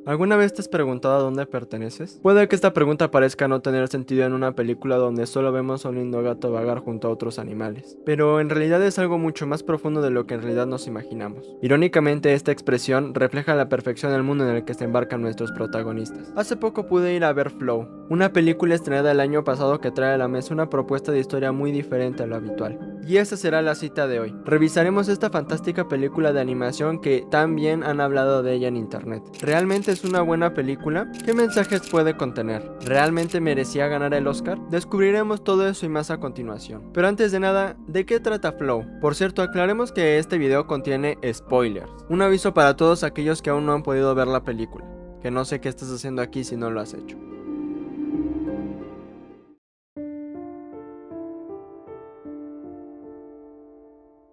¿Alguna vez te has preguntado a dónde perteneces? Puede que esta pregunta parezca no tener sentido en una película donde solo vemos a un lindo gato vagar junto a otros animales, pero en realidad es algo mucho más profundo de lo que en realidad nos imaginamos. Irónicamente, esta expresión refleja a la perfección el mundo en el que se embarcan nuestros protagonistas. Hace poco pude ir a ver Flow, una película estrenada el año pasado que trae a la mesa una propuesta de historia muy diferente a lo habitual. Y esa será la cita de hoy. Revisaremos esta fantástica película de animación que tan bien han hablado de ella en internet. ¿Realmente es una buena película? ¿Qué mensajes puede contener? ¿Realmente merecía ganar el Oscar? Descubriremos todo eso y más a continuación. Pero antes de nada, ¿de qué trata Flow? Por cierto, aclaremos que este video contiene spoilers. Un aviso para todos aquellos que aún no han podido ver la película, que no sé qué estás haciendo aquí si no lo has hecho.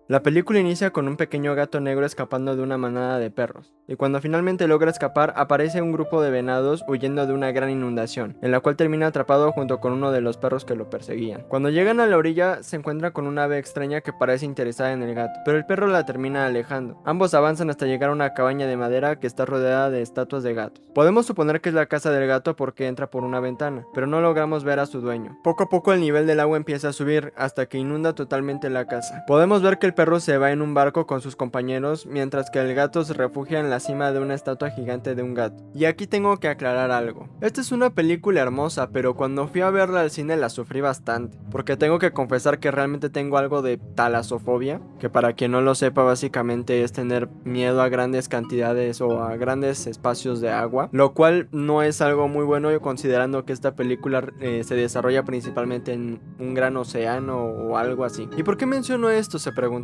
La película inicia con un pequeño gato negro escapando de una manada de perros, y cuando finalmente logra escapar aparece un grupo de venados huyendo de una gran inundación, en la cual termina atrapado junto con uno de los perros que lo perseguían. Cuando llegan a la orilla se encuentra con una ave extraña que parece interesada en el gato, pero el perro la termina alejando. Ambos avanzan hasta llegar a una cabaña de madera que está rodeada de estatuas de gatos. Podemos suponer que es la casa del gato porque entra por una ventana, pero no logramos ver a su dueño. Poco a poco el nivel del agua empieza a subir hasta que inunda totalmente la casa. Podemos ver que el perro se va en un barco con sus compañeros, mientras que el gato se refugia en la cima de una estatua gigante de un gato. Y aquí tengo que aclarar algo. Esta es una película hermosa, pero cuando fui a verla al cine la sufrí bastante, porque tengo que confesar que realmente tengo algo de talasofobia, que para quien no lo sepa básicamente es tener miedo a grandes cantidades o a grandes espacios de agua, lo cual no es algo muy bueno considerando que esta película se desarrolla principalmente en un gran océano o algo así. ¿Y por qué menciono esto? Se preguntarán.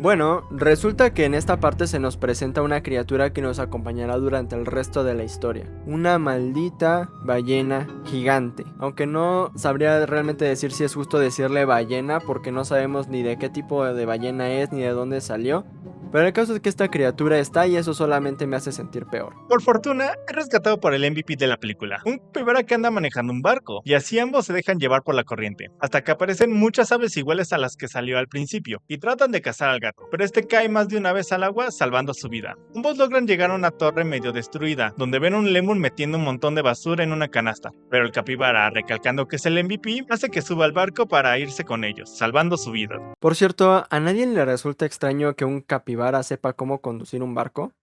Bueno, resulta que en esta parte se nos presenta una criatura que nos acompañará durante el resto de la historia. Una maldita ballena gigante. Aunque no sabría realmente decir si es justo decirle ballena porque no sabemos ni de qué tipo de ballena es ni de dónde salió. Pero el caso es que esta criatura está y eso solamente me hace sentir peor. Por fortuna, es rescatado por el MVP de la película, un capibara que anda manejando un barco, y así ambos se dejan llevar por la corriente, hasta que aparecen muchas aves iguales a las que salió al principio, y tratan de cazar al gato, pero este cae más de una vez al agua salvando su vida. Ambos logran llegar a una torre medio destruida, donde ven a un lémur metiendo un montón de basura en una canasta, pero el capibara, recalcando que es el MVP, hace que suba al barco para irse con ellos, salvando su vida. Por cierto, ¿a nadie le resulta extraño que un capibara sepa cómo conducir un barco?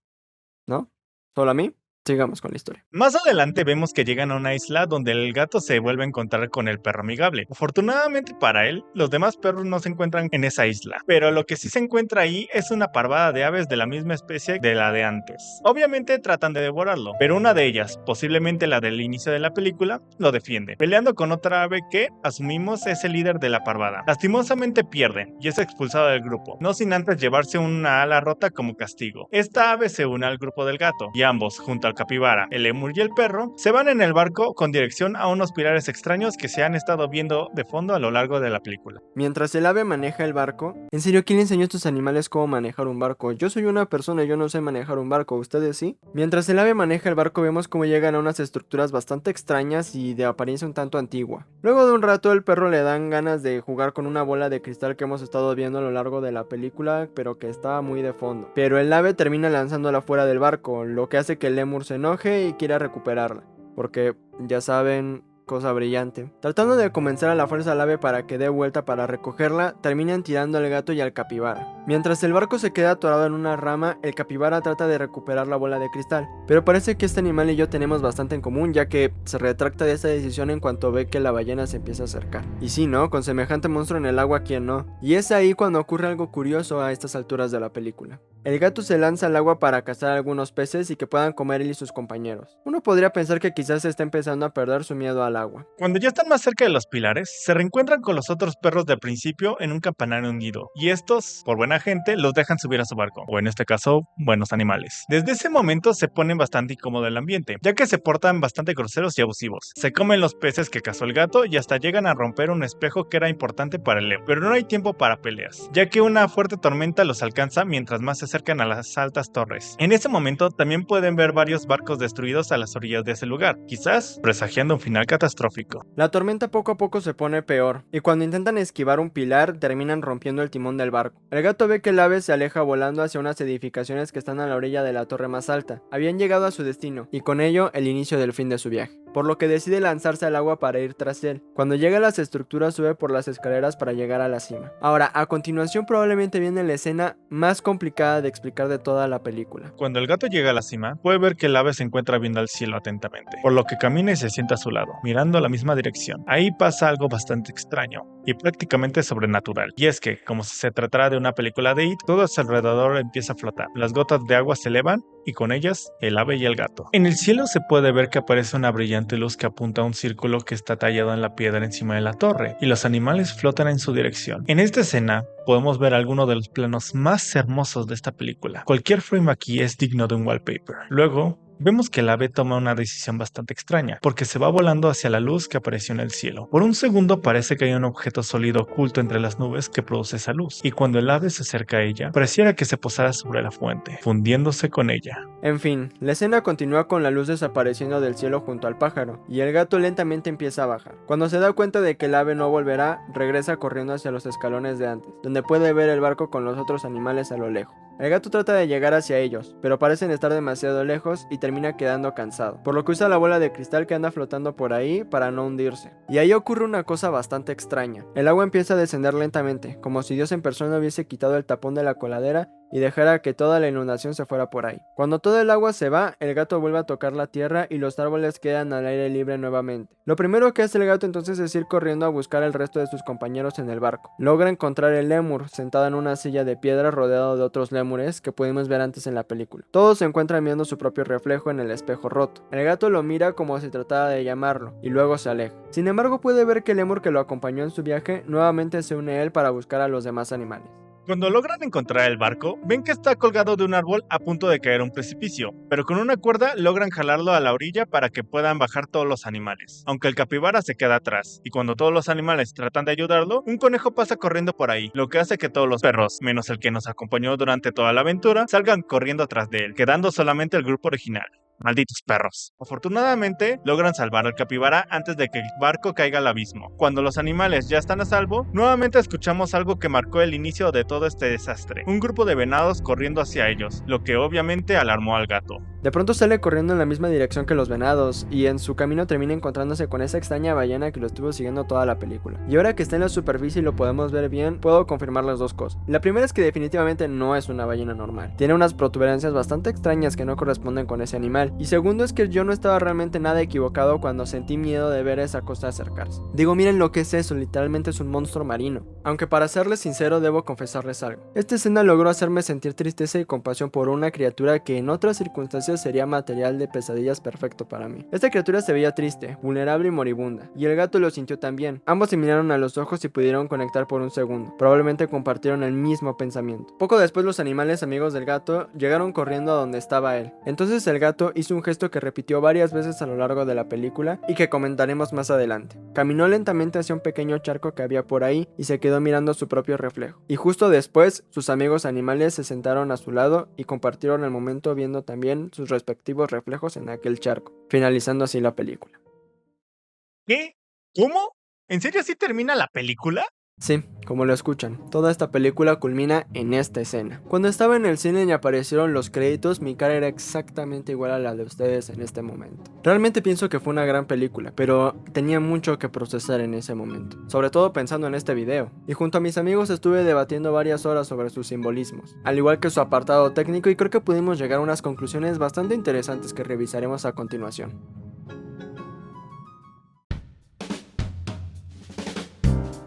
¿No? ¿Solo a mí? Sigamos con la historia. Más adelante vemos que llegan a una isla donde el gato se vuelve a encontrar con el perro amigable. Afortunadamente para él, los demás perros no se encuentran en esa isla, pero lo que sí se encuentra ahí es una parvada de aves de la misma especie de la de antes. Obviamente tratan de devorarlo, pero una de ellas, posiblemente la del inicio de la película, lo defiende, peleando con otra ave que, asumimos, es el líder de la parvada. Lastimosamente pierde y es expulsado del grupo, no sin antes llevarse una ala rota como castigo. Esta ave se une al grupo del gato y ambos, junto al capibara, el lemur y el perro, se van en el barco con dirección a unos pilares extraños que se han estado viendo de fondo a lo largo de la película. Mientras el ave maneja el barco, ¿en serio quién le enseñó a estos animales cómo manejar un barco? Yo soy una persona y yo no sé manejar un barco, ¿ustedes sí? Mientras el ave maneja el barco vemos cómo llegan a unas estructuras bastante extrañas y de apariencia un tanto antigua. Luego de un rato el perro le dan ganas de jugar con una bola de cristal que hemos estado viendo a lo largo de la película, pero que estaba muy de fondo. Pero el ave termina lanzándola fuera del barco, lo que hace que el lemur se enoje y quiera recuperarla, porque ya saben, cosa brillante. Tratando de convencer a la fuerza al ave para que dé vuelta para recogerla, terminan tirando al gato y al capibara. Mientras el barco se queda atorado en una rama, el capibara trata de recuperar la bola de cristal, pero parece que este animal y yo tenemos bastante en común, ya que se retracta de esta decisión en cuanto ve que la ballena se empieza a acercar. Y sí, ¿no? Con semejante monstruo en el agua, ¿quién no? Y es ahí cuando ocurre algo curioso a estas alturas de la película. El gato se lanza al agua para cazar algunos peces y que puedan comer él y sus compañeros. Uno podría pensar que quizás se está empezando a perder su miedo al agua. Cuando ya están más cerca de los pilares, se reencuentran con los otros perros del principio en un campanario hundido, y estos, por buena gente, los dejan subir a su barco, o en este caso, buenos animales. Desde ese momento se ponen bastante incómodo el ambiente, ya que se portan bastante groseros y abusivos. Se comen los peces que cazó el gato y hasta llegan a romper un espejo que era importante para el león, pero no hay tiempo para peleas, ya que una fuerte tormenta los alcanza mientras más se acercan a las altas torres. En ese momento también pueden ver varios barcos destruidos a las orillas de ese lugar, quizás presagiando un final catastrófico. La tormenta poco a poco se pone peor, y cuando intentan esquivar un pilar, terminan rompiendo el timón del barco. El gato ve que el ave se aleja volando hacia unas edificaciones que están a la orilla de la torre más alta. Habían llegado a su destino, y con ello el inicio del fin de su viaje, por lo que decide lanzarse al agua para ir tras él. Cuando llega a las estructuras, sube por las escaleras para llegar a la cima. Ahora, a continuación probablemente viene la escena más complicada de explicar de toda la película. Cuando el gato llega a la cima, puede ver que el ave se encuentra viendo al cielo atentamente, por lo que camina y se sienta a su lado, mirando a la misma dirección. Ahí pasa algo bastante extraño y prácticamente sobrenatural, y es que, como si se tratara de una película de It, todo a su alrededor empieza a flotar. Las gotas de agua se elevan y con ellas el ave y el gato. En el cielo se puede ver que aparece una brillante luz que apunta a un círculo que está tallado en la piedra encima de la torre, y los animales flotan en su dirección. En esta escena podemos ver algunos de los planos más hermosos de esta película. Cualquier frame aquí es digno de un wallpaper. Luego, vemos que el ave toma una decisión bastante extraña, porque se va volando hacia la luz que apareció en el cielo. Por un segundo parece que hay un objeto sólido oculto entre las nubes que produce esa luz, y cuando el ave se acerca a ella, pareciera que se posara sobre la fuente, fundiéndose con ella. En fin, la escena continúa con la luz desapareciendo del cielo junto al pájaro, y el gato lentamente empieza a bajar. Cuando se da cuenta de que el ave no volverá, regresa corriendo hacia los escalones de antes, donde puede ver el barco con los otros animales a lo lejos. El gato trata de llegar hacia ellos, pero parecen estar demasiado lejos y termina quedando cansado, por lo que usa la bola de cristal que anda flotando por ahí para no hundirse. Y ahí ocurre una cosa bastante extraña. El agua empieza a descender lentamente, como si Dios en persona hubiese quitado el tapón de la coladera y dejara que toda la inundación se fuera por ahí. Cuando todo el agua se va, el gato vuelve a tocar la tierra y los árboles quedan al aire libre nuevamente. Lo primero que hace el gato entonces es ir corriendo a buscar al resto de sus compañeros en el barco. Logra encontrar el lémur sentado en una silla de piedra rodeado de otros lémures que pudimos ver antes en la película. Todos se encuentran viendo su propio reflejo en el espejo roto. El gato lo mira como si tratara de llamarlo y luego se aleja. Sin embargo, puede ver que el lémur que lo acompañó en su viaje nuevamente se une a él para buscar a los demás animales. Cuando logran encontrar el barco, ven que está colgado de un árbol a punto de caer a un precipicio, pero con una cuerda logran jalarlo a la orilla para que puedan bajar todos los animales, aunque el capibara se queda atrás, y cuando todos los animales tratan de ayudarlo, un conejo pasa corriendo por ahí, lo que hace que todos los perros, menos el que nos acompañó durante toda la aventura, salgan corriendo atrás de él, quedando solamente el grupo original. Malditos perros. Afortunadamente, logran salvar al capibara antes de que el barco caiga al abismo. Cuando los animales ya están a salvo, nuevamente escuchamos algo que marcó el inicio de todo este desastre. Un grupo de venados corriendo hacia ellos, lo que obviamente alarmó al gato. De pronto sale corriendo en la misma dirección que los venados, y en su camino termina encontrándose con esa extraña ballena que lo estuvo siguiendo toda la película. Y ahora que está en la superficie y lo podemos ver bien, puedo confirmar las dos cosas. La primera es que definitivamente no es una ballena normal. Tiene unas protuberancias bastante extrañas que no corresponden con ese animal. Y segundo es que yo no estaba realmente nada equivocado cuando sentí miedo de ver esa cosa acercarse. Digo, miren lo que es eso, literalmente es un monstruo marino. Aunque para serles sincero debo confesarles algo. Esta escena logró hacerme sentir tristeza y compasión por una criatura que en otras circunstancias sería material de pesadillas perfecto para mí. Esta criatura se veía triste, vulnerable y moribunda, y el gato lo sintió también. Ambos se miraron a los ojos y pudieron conectar por un segundo. Probablemente compartieron el mismo pensamiento. Poco después los animales amigos del gato llegaron corriendo a donde estaba él. Entonces el gato hizo un gesto que repitió varias veces a lo largo de la película y que comentaremos más adelante. Caminó lentamente hacia un pequeño charco que había por ahí y se quedó mirando su propio reflejo. Y justo después, sus amigos animales se sentaron a su lado y compartieron el momento viendo también sus respectivos reflejos en aquel charco, finalizando así la película. ¿Qué? ¿Cómo? ¿En serio así termina la película? Sí, como lo escuchan, toda esta película culmina en esta escena. Cuando estaba en el cine y aparecieron los créditos, mi cara era exactamente igual a la de ustedes en este momento. Realmente pienso que fue una gran película, pero tenía mucho que procesar en ese momento, sobre todo pensando en este video. Y junto a mis amigos estuve debatiendo varias horas sobre sus simbolismos, al igual que su apartado técnico, y creo que pudimos llegar a unas conclusiones bastante interesantes que revisaremos a continuación.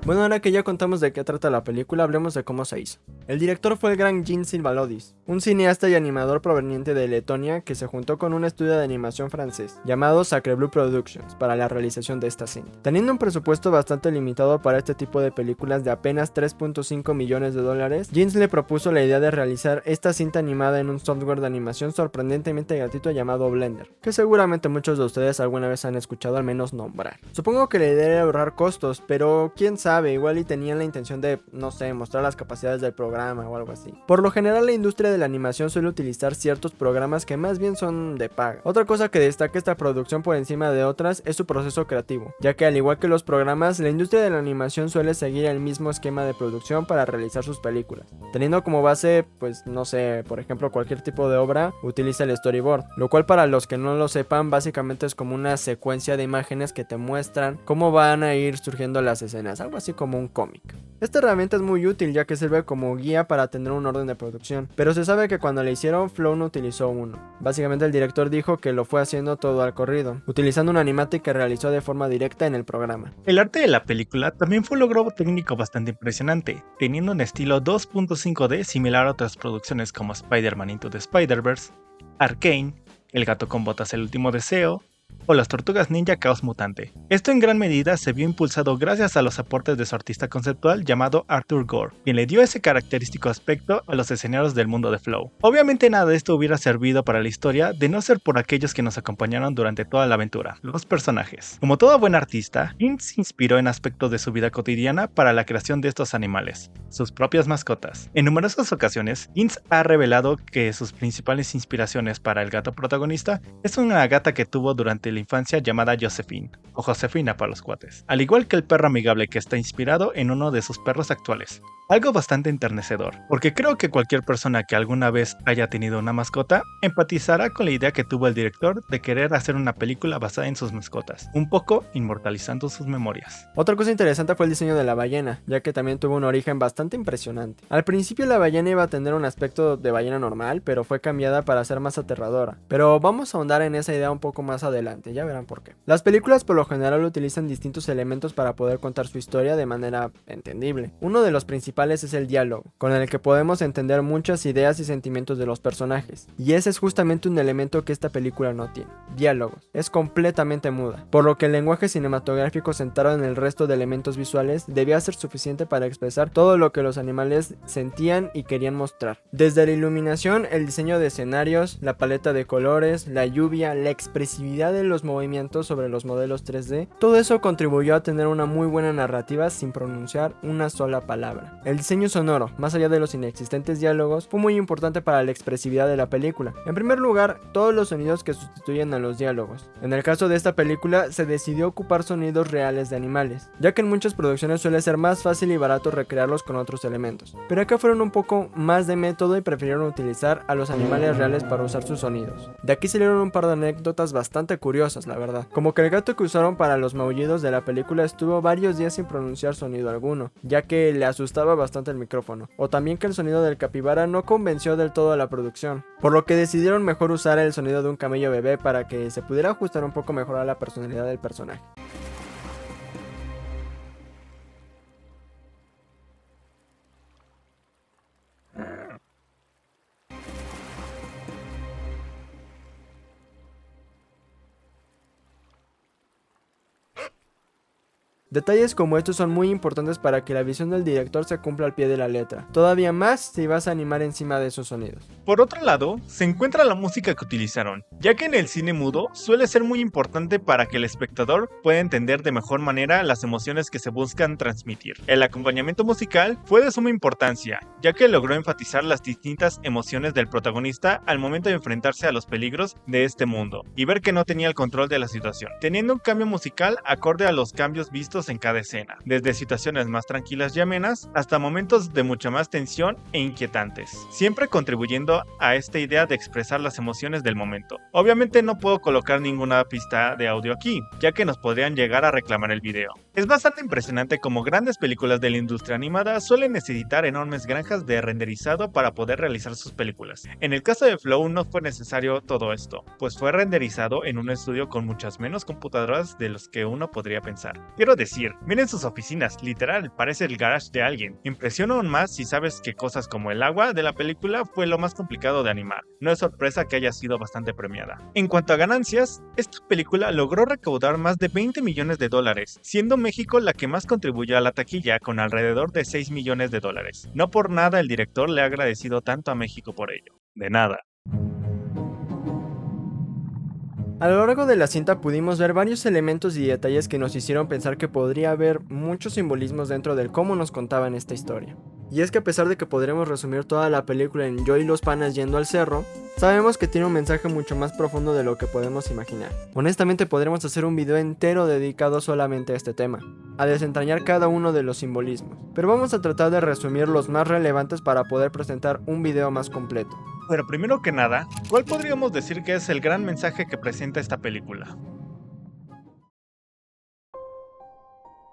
Bueno, ahora que ya contamos de qué trata la película, hablemos de cómo se hizo. El director fue el gran Jin Silvalodis, un cineasta y animador proveniente de Letonia que se juntó con un estudio de animación francés llamado Sacre Bleu Productions para la realización de esta cinta. Teniendo un presupuesto bastante limitado para este tipo de películas de apenas $3.5 millones, Jin le propuso la idea de realizar esta cinta animada en un software de animación sorprendentemente gratuito llamado Blender, que seguramente muchos de ustedes alguna vez han escuchado al menos nombrar. Supongo que la idea era ahorrar costos, pero quién sabe sabe, igual y tenían la intención de, no sé, mostrar las capacidades del programa o algo así. Por lo general la industria de la animación suele utilizar ciertos programas que más bien son de paga. Otra cosa que destaca esta producción por encima de otras es su proceso creativo, ya que al igual que los programas, la industria de la animación suele seguir el mismo esquema de producción para realizar sus películas, teniendo como base, pues no sé, por ejemplo cualquier tipo de obra utiliza el storyboard, lo cual para los que no lo sepan básicamente es como una secuencia de imágenes que te muestran cómo van a ir surgiendo las escenas, algo así como un cómic. Esta herramienta es muy útil ya que sirve como guía para tener un orden de producción, pero se sabe que cuando le hicieron Flow no utilizó uno. Básicamente el director dijo que lo fue haciendo todo al corrido, utilizando una animática que realizó de forma directa en el programa. El arte de la película también fue un logro técnico bastante impresionante, teniendo un estilo 2.5D similar a otras producciones como Spider-Man Into the Spider-Verse, Arcane, El gato con botas El último deseo, o Las tortugas ninja Caos Mutante. Esto en gran medida se vio impulsado gracias a los aportes de su artista conceptual llamado Arthur Gore, quien le dio ese característico aspecto a los escenarios del mundo de Flow. Obviamente nada de esto hubiera servido para la historia de no ser por aquellos que nos acompañaron durante toda la aventura, los personajes. Como todo buen artista, Gintz se inspiró en aspectos de su vida cotidiana para la creación de estos animales, sus propias mascotas. En numerosas ocasiones, Gintz ha revelado que sus principales inspiraciones para el gato protagonista es una gata que tuvo durante la infancia llamada Josephine, o Josefina para los cuates, al igual que el perro amigable que está inspirado en uno de sus perros actuales. Algo bastante enternecedor, porque creo que cualquier persona que alguna vez haya tenido una mascota empatizará con la idea que tuvo el director de querer hacer una película basada en sus mascotas, un poco inmortalizando sus memorias. Otra cosa interesante fue el diseño de la ballena, ya que también tuvo un origen bastante impresionante. Al principio la ballena iba a tener un aspecto de ballena normal, pero fue cambiada para ser más aterradora. Pero vamos a ahondar en esa idea un poco más adelante, ya verán por qué. Las películas por lo general utilizan distintos elementos para poder contar su historia de manera entendible. Uno de los principales es el diálogo, con el que podemos entender muchas ideas y sentimientos de los personajes, y ese es justamente un elemento que esta película no tiene: diálogos. Es completamente muda, por lo que el lenguaje cinematográfico centrado en el resto de elementos visuales debía ser suficiente para expresar todo lo que los animales sentían y querían mostrar. Desde la iluminación, el diseño de escenarios, la paleta de colores, la lluvia, la expresividad de los movimientos sobre los modelos 3D, todo eso contribuyó a tener una muy buena narrativa sin pronunciar una sola palabra. El diseño sonoro, más allá de los inexistentes diálogos, fue muy importante para la expresividad de la película. En primer lugar, todos los sonidos que sustituyen a los diálogos. En el caso de esta película, se decidió ocupar sonidos reales de animales, ya que en muchas producciones suele ser más fácil y barato recrearlos con otros elementos. Pero acá fueron un poco más de método y prefirieron utilizar a los animales reales para usar sus sonidos. De aquí salieron un par de anécdotas bastante curiosas, la verdad. Como que el gato que usaron para los maullidos de la película estuvo varios días sin pronunciar sonido alguno, ya que le asustaba bastante el micrófono, o también que el sonido del capibara no convenció del todo a la producción, por lo que decidieron mejor usar el sonido de un camello bebé para que se pudiera ajustar un poco mejor a la personalidad del personaje. Detalles como estos son muy importantes para que la visión del director se cumpla al pie de la letra, todavía más si vas a animar encima de esos sonidos. Por otro lado, se encuentra la música que utilizaron, ya que en el cine mudo suele ser muy importante para que el espectador pueda entender de mejor manera las emociones que se buscan transmitir. El acompañamiento musical fue de suma importancia, ya que logró enfatizar las distintas emociones del protagonista al momento de enfrentarse a los peligros de este mundo y ver que no tenía el control de la situación, teniendo un cambio musical acorde a los cambios vistos en cada escena, desde situaciones más tranquilas y amenas hasta momentos de mucha más tensión e inquietantes, siempre contribuyendo a esta idea de expresar las emociones del momento. Obviamente no puedo colocar ninguna pista de audio aquí, ya que nos podrían llegar a reclamar el video. Es bastante impresionante como grandes películas de la industria animada suelen necesitar enormes granjas de renderizado para poder realizar sus películas. En el caso de Flow no fue necesario todo esto, pues fue renderizado en un estudio con muchas menos computadoras de los que uno podría pensar. Quiero decir, miren sus oficinas, literal, parece el garage de alguien. Impresiona aún más si sabes que cosas como el agua de la película fue lo más complicado de animar. No es sorpresa que haya sido bastante premiada. En cuanto a ganancias, esta película logró recaudar más de 20 millones de dólares, siendo México la que más contribuyó a la taquilla con alrededor de 6 millones de dólares. No por nada el director le ha agradecido tanto a México por ello. De nada. A lo largo de la cinta pudimos ver varios elementos y detalles que nos hicieron pensar que podría haber muchos simbolismos dentro del cómo nos contaban esta historia. Y es que a pesar de que podremos resumir toda la película en yo y los panas yendo al cerro, sabemos que tiene un mensaje mucho más profundo de lo que podemos imaginar. Honestamente podremos hacer un video entero dedicado solamente a este tema, a desentrañar cada uno de los simbolismos, pero vamos a tratar de resumir los más relevantes para poder presentar un video más completo. Pero primero que nada, ¿cuál podríamos decir que es el gran mensaje que presenta esta película?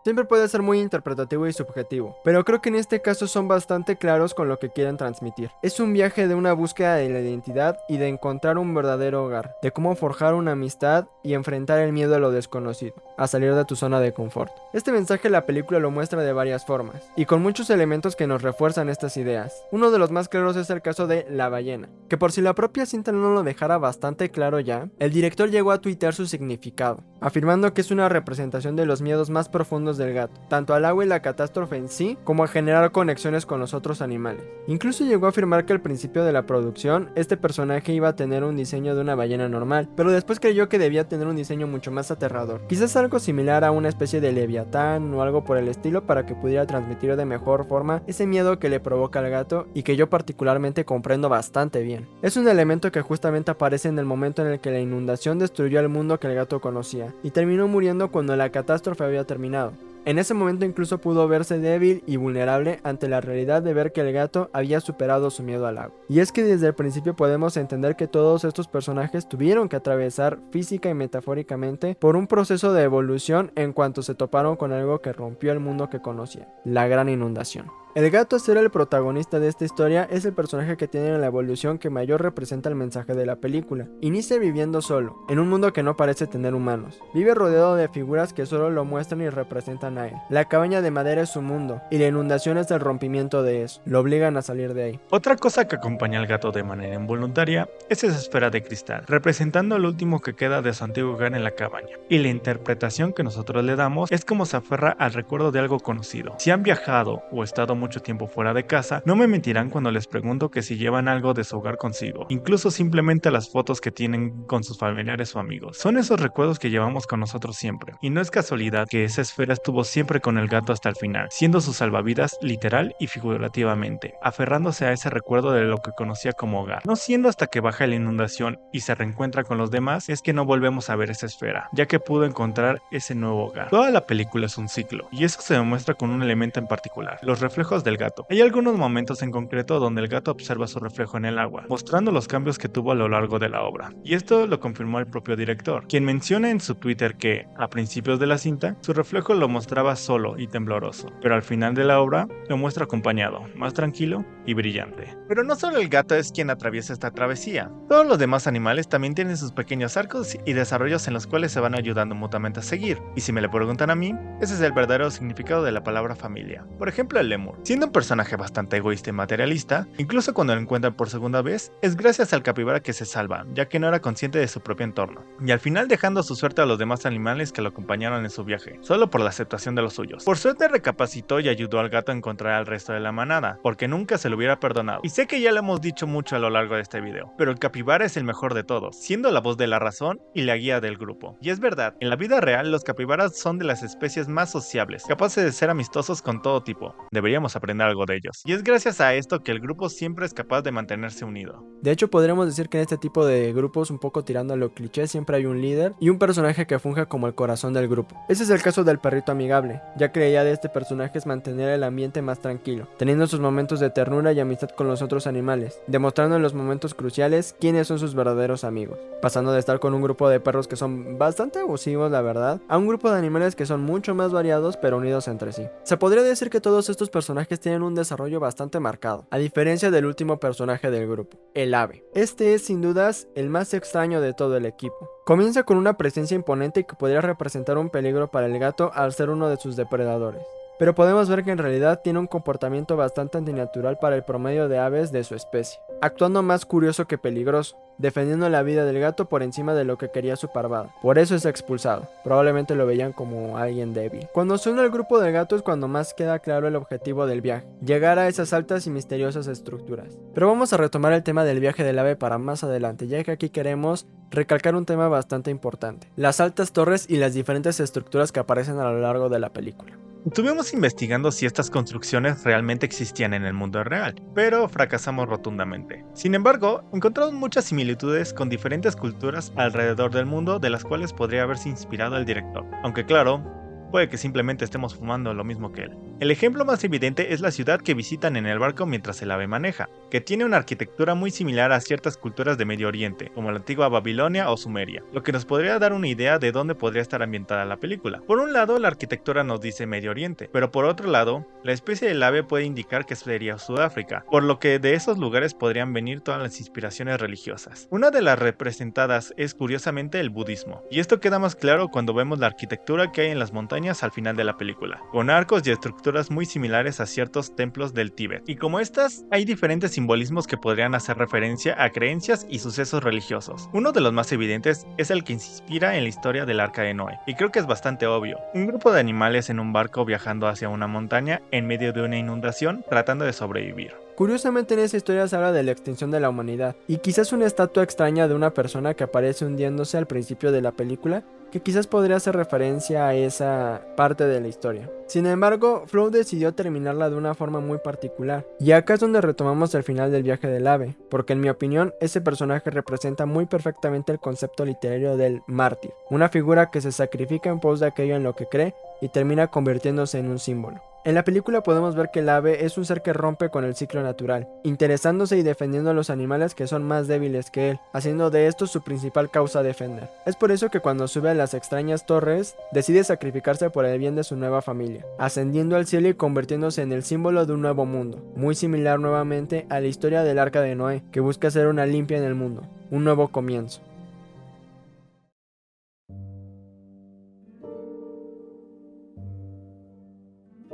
Siempre puede ser muy interpretativo y subjetivo, pero creo que en este caso son bastante claros con lo que quieren transmitir. Es un viaje de una búsqueda de la identidad y de encontrar un verdadero hogar, de cómo forjar una amistad y enfrentar el miedo a lo desconocido, a salir de tu zona de confort. Este mensaje la película lo muestra de varias formas, y con muchos elementos que nos refuerzan estas ideas. Uno de los más claros es el caso de La ballena, que por si la propia cinta no lo dejara bastante claro ya, el director llegó a tuitear su significado, afirmando que es una representación de los miedos más profundos del gato, tanto al agua y la catástrofe en sí, como a generar conexiones con los otros animales. Incluso llegó a afirmar que al principio de la producción, este personaje iba a tener un diseño de una ballena normal, pero después creyó que debía tener un diseño mucho más aterrador, quizás algo similar a una especie de leviatán o algo por el estilo, para que pudiera transmitir de mejor forma ese miedo que le provoca al gato y que yo particularmente comprendo bastante bien. Es un elemento que justamente aparece en el momento en el que la inundación destruyó el mundo que el gato conocía, y terminó muriendo cuando la catástrofe había terminado. En ese momento incluso pudo verse débil y vulnerable ante la realidad de ver que el gato había superado su miedo al agua. Y es que desde el principio podemos entender que todos estos personajes tuvieron que atravesar física y metafóricamente por un proceso de evolución en cuanto se toparon con algo que rompió el mundo que conocían, la gran inundación. El gato, a ser el protagonista de esta historia, es el personaje que tiene la evolución que mayor representa el mensaje de la película. Inicia viviendo solo, en un mundo que no parece tener humanos. Vive rodeado de figuras que solo lo muestran y representan a él. La cabaña de madera es su mundo, y la inundación es el rompimiento de eso. Lo obligan a salir de ahí. Otra cosa que acompaña al gato de manera involuntaria es esa esfera de cristal, representando el último que queda de su antiguo hogar en la cabaña. Y la interpretación que nosotros le damos es como se aferra al recuerdo de algo conocido. Si han viajado o estado mucho tiempo fuera de casa, no me mentirán cuando les pregunto que si llevan algo de su hogar consigo, incluso simplemente las fotos que tienen con sus familiares o amigos. Son esos recuerdos que llevamos con nosotros siempre, y no es casualidad que esa esfera estuvo siempre con el gato hasta el final, siendo su salvavidas literal y figurativamente, aferrándose a ese recuerdo de lo que conocía como hogar. No siendo hasta que baja la inundación y se reencuentra con los demás es que no volvemos a ver esa esfera, ya que pudo encontrar ese nuevo hogar. Toda la película es un ciclo, y eso se demuestra con un elemento en particular, los reflejos del gato. Hay algunos momentos en concreto donde el gato observa su reflejo en el agua, mostrando los cambios que tuvo a lo largo de la obra. Y esto lo confirmó el propio director, quien menciona en su Twitter que, a principios de la cinta, su reflejo lo mostraba solo y tembloroso, pero al final de la obra lo muestra acompañado, más tranquilo y brillante. Pero no solo el gato es quien atraviesa esta travesía, todos los demás animales también tienen sus pequeños arcos y desarrollos en los cuales se van ayudando mutuamente a seguir. Y si me lo preguntan a mí, ese es el verdadero significado de la palabra familia. Por ejemplo, el lémur. Siendo un personaje bastante egoísta y materialista, incluso cuando lo encuentran por segunda vez, es gracias al capibara que se salva, ya que no era consciente de su propio entorno, y al final dejando su suerte a los demás animales que lo acompañaron en su viaje, solo por la aceptación de los suyos. Por suerte recapacitó y ayudó al gato a encontrar al resto de la manada, porque nunca se lo hubiera perdonado. Y sé que ya lo hemos dicho mucho a lo largo de este video, pero el capibara es el mejor de todos, siendo la voz de la razón y la guía del grupo. Y es verdad, en la vida real los capibaras son de las especies más sociables, capaces de ser amistosos con todo tipo. Deberíamos aprender algo de ellos. Y es gracias a esto que el grupo siempre es capaz de mantenerse unido. De hecho, podríamos decir que en este tipo de grupos, un poco tirando a lo cliché, siempre hay un líder y un personaje que funge como el corazón del grupo. Ese es el caso del perrito amigable, ya que la idea de este personaje es mantener el ambiente más tranquilo, teniendo sus momentos de ternura y amistad con los otros animales, demostrando en los momentos cruciales quiénes son sus verdaderos amigos, pasando de estar con un grupo de perros que son bastante abusivos, la verdad, a un grupo de animales que son mucho más variados pero unidos entre sí. Se podría decir que todos estos personajes tienen un desarrollo bastante marcado, a diferencia del último personaje del grupo, el ave. Este es sin dudas el más extraño de todo el equipo. Comienza con una presencia imponente que podría representar un peligro para el gato al ser uno de sus depredadores. pero podemos ver que en realidad tiene un comportamiento bastante antinatural para el promedio de aves de su especie, actuando más curioso que peligroso, defendiendo la vida del gato por encima de lo que quería su parvada. Por eso es expulsado, probablemente lo veían como alguien débil. Cuando se une al grupo del gato es cuando más queda claro el objetivo del viaje, llegar a esas altas y misteriosas estructuras. Pero vamos a retomar el tema del viaje del ave para más adelante, ya que aquí queremos recalcar un tema bastante importante: las altas torres y las diferentes estructuras que aparecen a lo largo de la película. Estuvimos investigando si estas construcciones realmente existían en el mundo real, pero fracasamos rotundamente. Sin embargo, encontramos muchas similitudes con diferentes culturas alrededor del mundo de las cuales podría haberse inspirado el director, aunque claro, puede que simplemente estemos fumando lo mismo que él. El ejemplo más evidente es la ciudad que visitan en el barco mientras el ave maneja, que tiene una arquitectura muy similar a ciertas culturas de Medio Oriente, como la antigua Babilonia o Sumeria, lo que nos podría dar una idea de dónde podría estar ambientada la película. Por un lado, la arquitectura nos dice Medio Oriente, pero por otro lado, la especie del ave puede indicar que sería Sudáfrica, por lo que de esos lugares podrían venir todas las inspiraciones religiosas. Una de las representadas es curiosamente el budismo, y esto queda más claro cuando vemos la arquitectura que hay en las montañas al final de la película, con arcos y estructuras muy similares a ciertos templos del Tíbet. Y como estas, hay diferentes simbolismos que podrían hacer referencia a creencias y sucesos religiosos. Uno de los más evidentes es el que se inspira en la historia del Arca de Noé, y creo que es bastante obvio. Un grupo de animales en un barco viajando hacia una montaña en medio de una inundación tratando de sobrevivir. Curiosamente en esa historia se habla de la extinción de la humanidad, y quizás una estatua extraña de una persona que aparece hundiéndose al principio de la película, que quizás podría hacer referencia a esa parte de la historia. Sin embargo, Flow decidió terminarla de una forma muy particular, y acá es donde retomamos el final del viaje del ave, porque en mi opinión ese personaje representa muy perfectamente el concepto literario del mártir, una figura que se sacrifica en pos de aquello en lo que cree y termina convirtiéndose en un símbolo. En la película podemos ver que el ave es un ser que rompe con el ciclo natural, interesándose y defendiendo a los animales que son más débiles que él, haciendo de estos su principal causa a defender. Es por eso que cuando sube a las extrañas torres, decide sacrificarse por el bien de su nueva familia, ascendiendo al cielo y convirtiéndose en el símbolo de un nuevo mundo, muy similar nuevamente a la historia del Arca de Noé, que busca hacer una limpia en el mundo, un nuevo comienzo.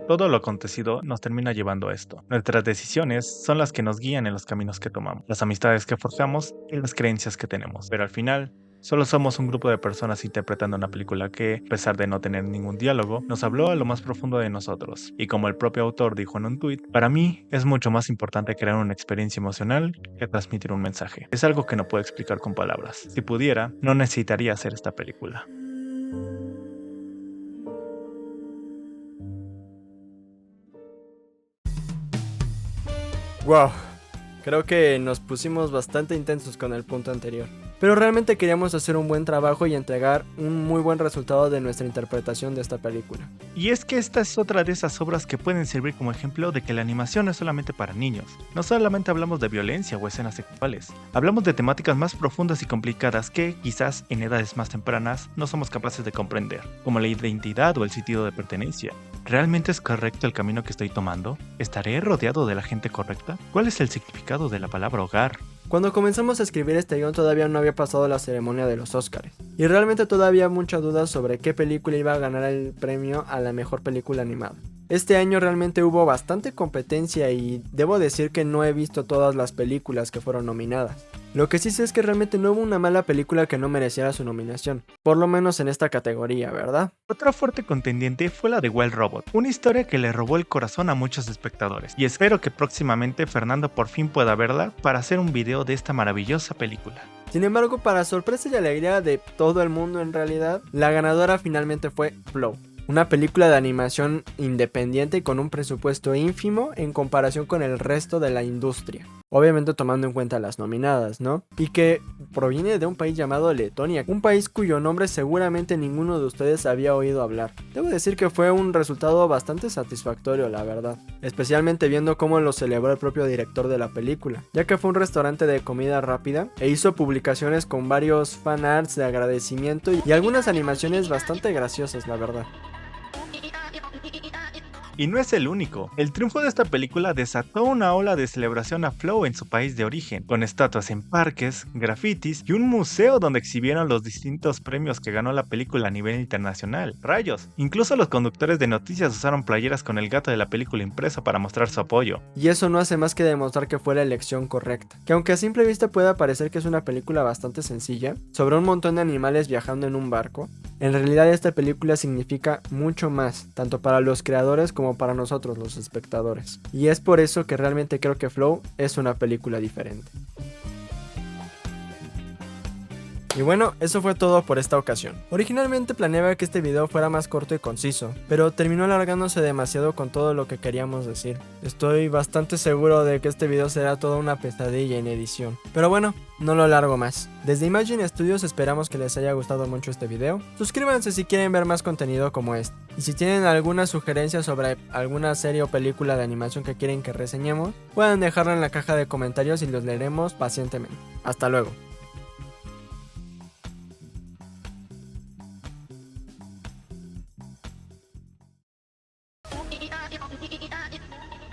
Todo lo acontecido nos termina llevando a esto. Nuestras decisiones son las que nos guían en los caminos que tomamos, las amistades que forjamos y las creencias que tenemos. Pero al final, solo somos un grupo de personas interpretando una película que, a pesar de no tener ningún diálogo, nos habló a lo más profundo de nosotros. Y como el propio autor dijo en un tuit, para mí es mucho más importante crear una experiencia emocional que transmitir un mensaje. Es algo que no puedo explicar con palabras. Si pudiera, no necesitaría hacer esta película. Wow, creo que nos pusimos bastante intensos con el punto anterior, pero realmente queríamos hacer un buen trabajo y entregar un muy buen resultado de nuestra interpretación de esta película. Y es que esta es otra de esas obras que pueden servir como ejemplo de que la animación no es solamente para niños. No solamente hablamos de violencia o escenas sexuales, hablamos de temáticas más profundas y complicadas que, quizás en edades más tempranas, no somos capaces de comprender, como la identidad o el sentido de pertenencia. ¿Realmente es correcto el camino que estoy tomando? ¿Estaré rodeado de la gente correcta? ¿Cuál es el significado de la palabra hogar? Cuando comenzamos a escribir este guión todavía no había pasado la ceremonia de los Oscars, y realmente todavía había muchas dudas sobre qué película iba a ganar el premio a la mejor película animada. Este año realmente hubo bastante competencia y debo decir que no he visto todas las películas que fueron nominadas. Lo que sí sé es que realmente no hubo una mala película que no mereciera su nominación, por lo menos en esta categoría, ¿verdad? Otra fuerte contendiente fue la de Wild Robot, una historia que le robó el corazón a muchos espectadores, y espero que próximamente Fernando por fin pueda verla para hacer un video de esta maravillosa película. Sin embargo, para sorpresa y alegría de todo el mundo en realidad, la ganadora finalmente fue Flow. Una película de animación independiente y con un presupuesto ínfimo en comparación con el resto de la industria. Obviamente tomando en cuenta las nominadas, ¿no? Y que proviene de un país llamado Letonia, un país cuyo nombre seguramente ninguno de ustedes había oído hablar. Debo decir que fue un resultado bastante satisfactorio, la verdad. Especialmente viendo cómo lo celebró el propio director de la película, ya que fue un restaurante de comida rápida e hizo publicaciones con varios fanarts de agradecimiento y algunas animaciones bastante graciosas, la verdad. Y no es el único. El triunfo de esta película desató una ola de celebración a Flow en su país de origen, con estatuas en parques, grafitis y un museo donde exhibieron los distintos premios que ganó la película a nivel internacional. ¡Rayos! Incluso los conductores de noticias usaron playeras con el gato de la película impreso para mostrar su apoyo. Y eso no hace más que demostrar que fue la elección correcta. Que aunque a simple vista pueda parecer que es una película bastante sencilla, sobre un montón de animales viajando en un barco, en realidad esta película significa mucho más, tanto para los creadores como para nosotros los espectadores. Y es por eso que realmente creo que Flow es una película diferente. Y bueno, eso fue todo por esta ocasión. Originalmente planeaba que este video fuera más corto y conciso, pero terminó alargándose demasiado con todo lo que queríamos decir. Estoy bastante seguro de que este video será toda una pesadilla en edición. Pero bueno, no lo largo más. Desde Imagine Studios esperamos que les haya gustado mucho este video. Suscríbanse si quieren ver más contenido como este. Y si tienen alguna sugerencia sobre alguna serie o película de animación que quieren que reseñemos, pueden dejarlo en la caja de comentarios y los leeremos pacientemente. Hasta luego.